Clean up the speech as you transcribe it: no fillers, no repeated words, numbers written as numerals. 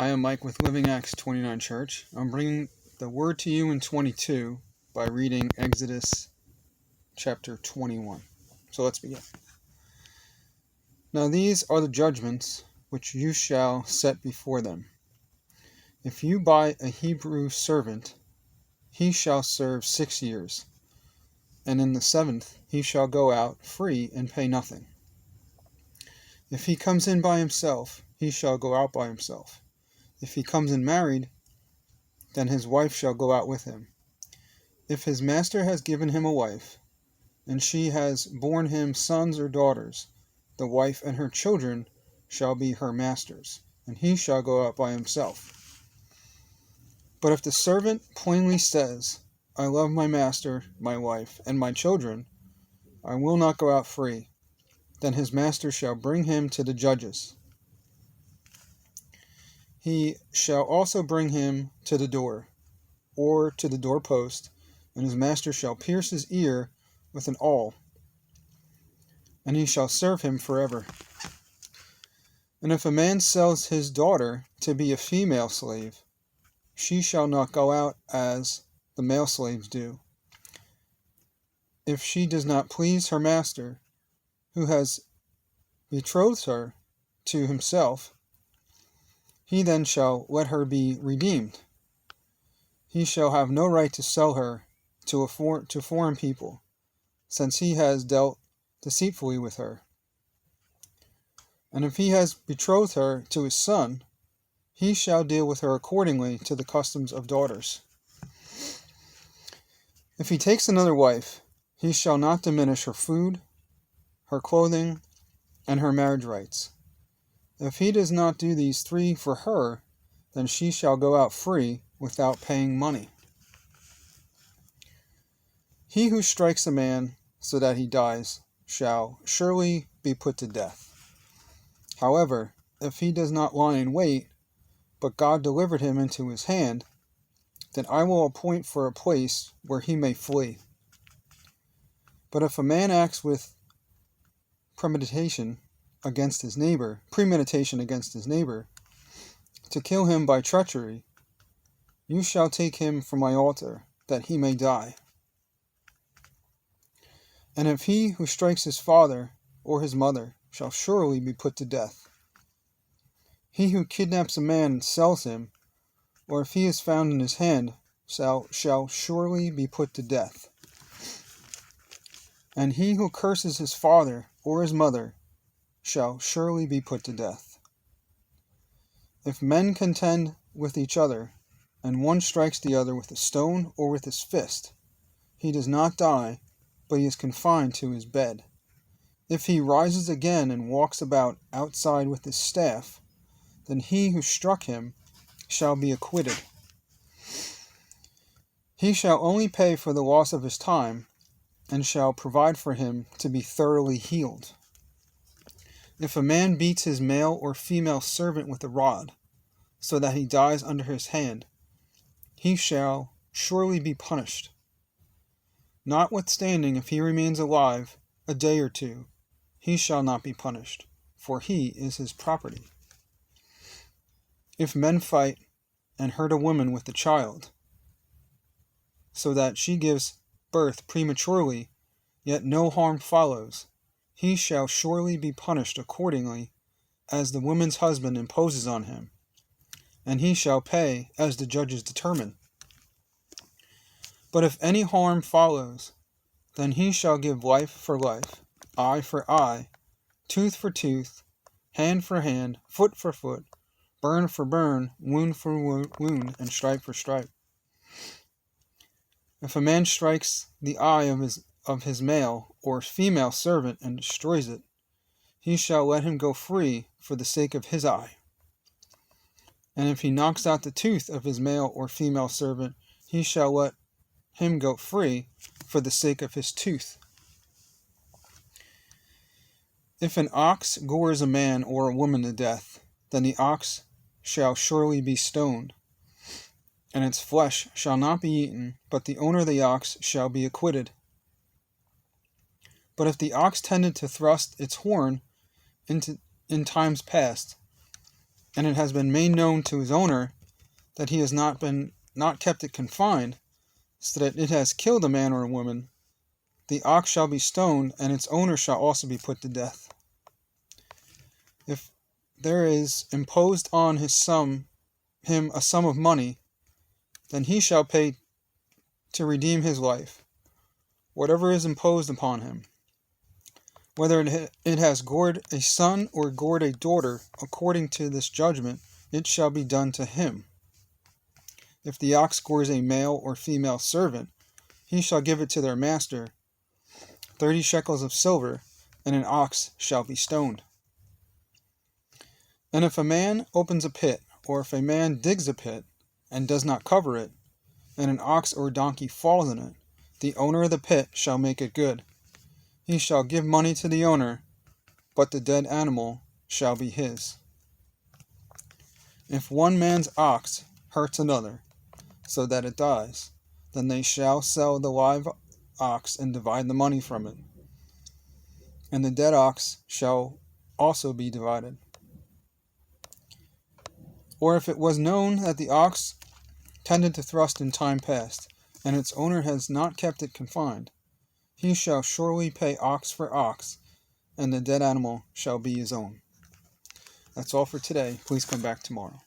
I am Mike with Living Acts 29 Church. I'm bringing the word to you in 22 by reading Exodus chapter 21. So let's begin. Now these are the judgments which you shall set before them. If you buy a Hebrew servant, he shall serve 6 years, and in the 7th he shall go out free and pay nothing. If he comes in by himself, he shall go out by himself. If he comes in married, then his wife shall go out with him. If his master has given him a wife, and she has borne him sons or daughters, the wife and her children shall be her master's, and he shall go out by himself. But if the servant plainly says, I love my master, my wife, and my children, I will not go out free, then his master shall bring him to the judges. He shall also bring him to the door, or to the doorpost, and his master shall pierce his ear with an awl, and he shall serve him forever. And if a man sells his daughter to be a female slave, she shall not go out as the male slaves do. If she does not please her master, who has betrothed her to himself, he then shall let her be redeemed. He shall have no right to sell her to foreign people, since he has dealt deceitfully with her. And if he has betrothed her to his son, he shall deal with her accordingly to the customs of daughters. If he takes another wife, he shall not diminish her food, her clothing, and her marriage rights. If he does not do these three for her, then she shall go out free without paying money. He who strikes a man so that he dies shall surely be put to death. However, if he does not lie in wait, but God delivered him into his hand, then I will appoint for a place where he may flee. But if a man acts with premeditation against his neighbor, to kill him by treachery, you shall take him from my altar, that he may die. And if he who strikes his father or his mother shall surely be put to death. He who kidnaps a man and sells him, or if he is found in his hand, shall surely be put to death. And he who curses his father or his mother shall surely be put to death. If men contend with each other, and one strikes the other with a stone or with his fist, he does not die, but he is confined to his bed. If he rises again and walks about outside with his staff, then he who struck him shall be acquitted. He shall only pay for the loss of his time, and shall provide for him to be thoroughly healed. If a man beats his male or female servant with a rod, so that he dies under his hand, he shall surely be punished. Notwithstanding, if he remains alive a day or two, he shall not be punished, for he is his property. If men fight and hurt a woman with a child, so that she gives birth prematurely, yet no harm follows, he shall surely be punished accordingly as the woman's husband imposes on him, and he shall pay as the judges determine. But if any harm follows, then he shall give life for life, eye for eye, tooth for tooth, hand for hand, foot for foot, burn for burn, wound for wound, and stripe for stripe. If a man strikes the eye of his male or female servant and destroys it, he shall let him go free for the sake of his eye. And if he knocks out the tooth of his male or female servant, he shall let him go free for the sake of his tooth. If an ox gores a man or a woman to death, then the ox shall surely be stoned, and its flesh shall not be eaten, but the owner of the ox shall be acquitted. But if the ox tended to thrust its horn in times past, and it has been made known to his owner that he has not kept it confined, so that it has killed a man or a woman, the ox shall be stoned, and its owner shall also be put to death. If there is imposed on him a sum of money, then he shall pay to redeem his life, whatever is imposed upon him. Whether it has gored a son or gored a daughter, according to this judgment, it shall be done to him. If the ox gores a male or female servant, he shall give it to their master, 30 shekels of silver, and an ox shall be stoned. And if a man opens a pit, or if a man digs a pit, and does not cover it, and an ox or donkey falls in it, the owner of the pit shall make it good. He shall give money to the owner, but the dead animal shall be his. If one man's ox hurts another, so that it dies, then they shall sell the live ox and divide the money from it, and the dead ox shall also be divided. Or if it was known that the ox tended to thrust in time past, and its owner has not kept it confined, he shall surely pay ox for ox, and the dead animal shall be his own. That's all for today. Please come back tomorrow.